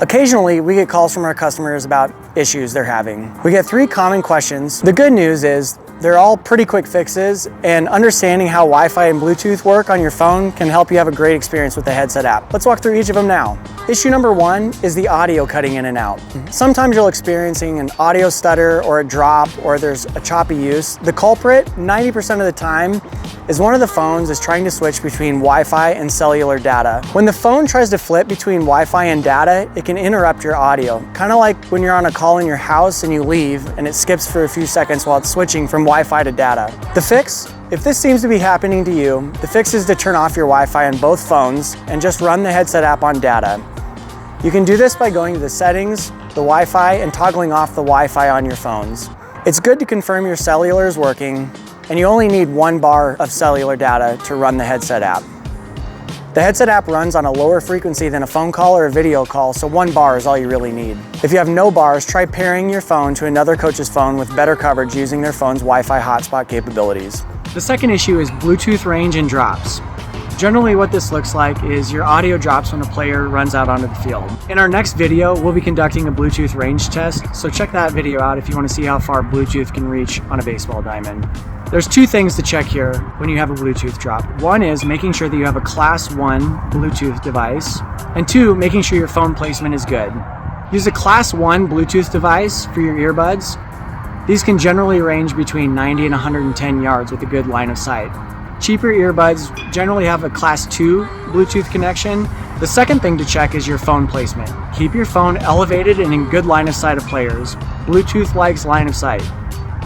Occasionally, we get calls from our customers about issues they're having. We get 3 common questions. The good news is they're all pretty quick fixes, and understanding how Wi-Fi and Bluetooth work on your phone can help you have a great experience with the headset app. Let's walk through each of them now. Issue number 1 is the audio cutting in and out. Sometimes you'll experiencing an audio stutter or a drop, or there's a choppy use. The culprit, 90% of the time, is one of the phones is trying to switch between Wi-Fi and cellular data. When the phone tries to flip between Wi-Fi and data, it can interrupt your audio. Kind of like when you're on a call in your house and you leave and it skips for a few seconds while it's switching from Wi-Fi to data. The fix? If this seems to be happening to you, the fix is to turn off your Wi-Fi on both phones and just run the headset app on data. You can do this by going to the settings, the Wi-Fi, and toggling off the Wi-Fi on your phones. It's good to confirm your cellular is working, and you only need 1 bar of cellular data to run the headset app. The headset app runs on a lower frequency than a phone call or a video call, so 1 bar is all you really need. If you have no bars, try pairing your phone to another coach's phone with better coverage using their phone's Wi-Fi hotspot capabilities. The second issue is Bluetooth range and drops. Generally what this looks like is your audio drops when a player runs out onto the field. In our next video, we'll be conducting a Bluetooth range test, so check that video out if you want to see how far Bluetooth can reach on a baseball diamond. There's 2 things to check here when you have a Bluetooth drop. 1 is making sure that you have a Class 1 Bluetooth device, and 2, making sure your phone placement is good. Use a Class 1 Bluetooth device for your earbuds. These can generally range between 90 and 110 yards with a good line of sight. Cheaper earbuds generally have a Class 2 Bluetooth connection. The second thing to check is your phone placement. Keep your phone elevated and in good line of sight of players. Bluetooth likes line of sight.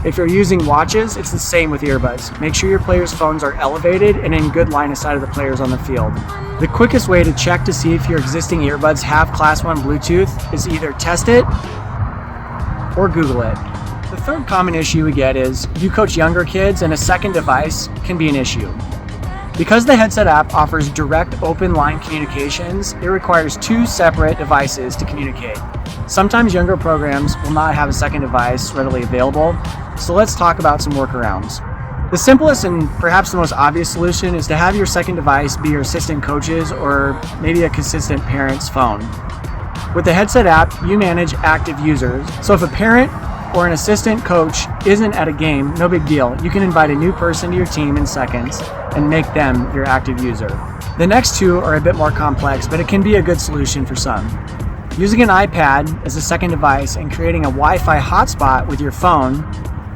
If you're using watches, it's the same with earbuds. Make sure your players' phones are elevated and in good line of sight of the players on the field. The quickest way to check to see if your existing earbuds have Class 1 Bluetooth is either test it or Google it. The third common issue we get is you coach younger kids and a second device can be an issue. Because the headset app offers direct open line communications, it requires 2 separate devices to communicate. Sometimes younger programs will not have a second device readily available, so let's talk about some workarounds. The simplest and perhaps the most obvious solution is to have your second device be your assistant coach's or maybe a consistent parent's phone. With the headset app, you manage active users, so if a parent or an assistant coach isn't at a game, no big deal. You can invite a new person to your team in seconds and make them your active user. The next 2 are a bit more complex, but it can be a good solution for some. Using an iPad as a second device and creating a Wi-Fi hotspot with your phone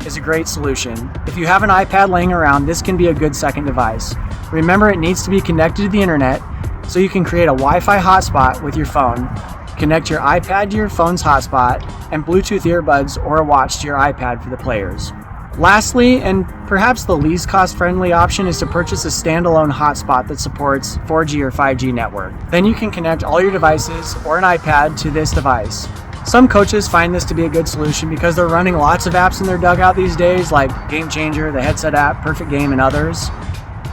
is a great solution. If you have an iPad laying around, this can be a good second device. Remember, it needs to be connected to the internet, so you can create a Wi-Fi hotspot with your phone. Connect your iPad to your phone's hotspot and Bluetooth earbuds or a watch to your iPad for the players. Lastly, and perhaps the least cost-friendly option, is to purchase a standalone hotspot that supports 4G or 5G network. Then you can connect all your devices or an iPad to this device. Some coaches find this to be a good solution because they're running lots of apps in their dugout these days, like Game Changer, the headset app, Perfect Game, and others.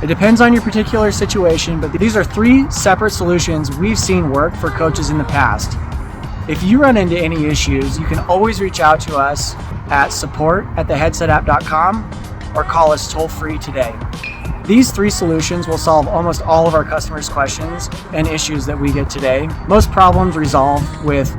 It depends on your particular situation, but these are 3 separate solutions we've seen work for coaches in the past. If you run into any issues, you can always reach out to us at support@theheadsetapp.com or call us toll-free today. These 3 solutions will solve almost all of our customers' questions and issues that we get today. Most problems resolve with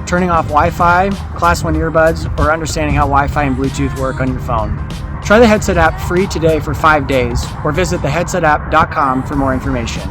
turning off Wi-Fi, Class 1 earbuds, or understanding how Wi-Fi and Bluetooth work on your phone. Try the headset app free today for 5 days or visit theheadsetapp.com for more information.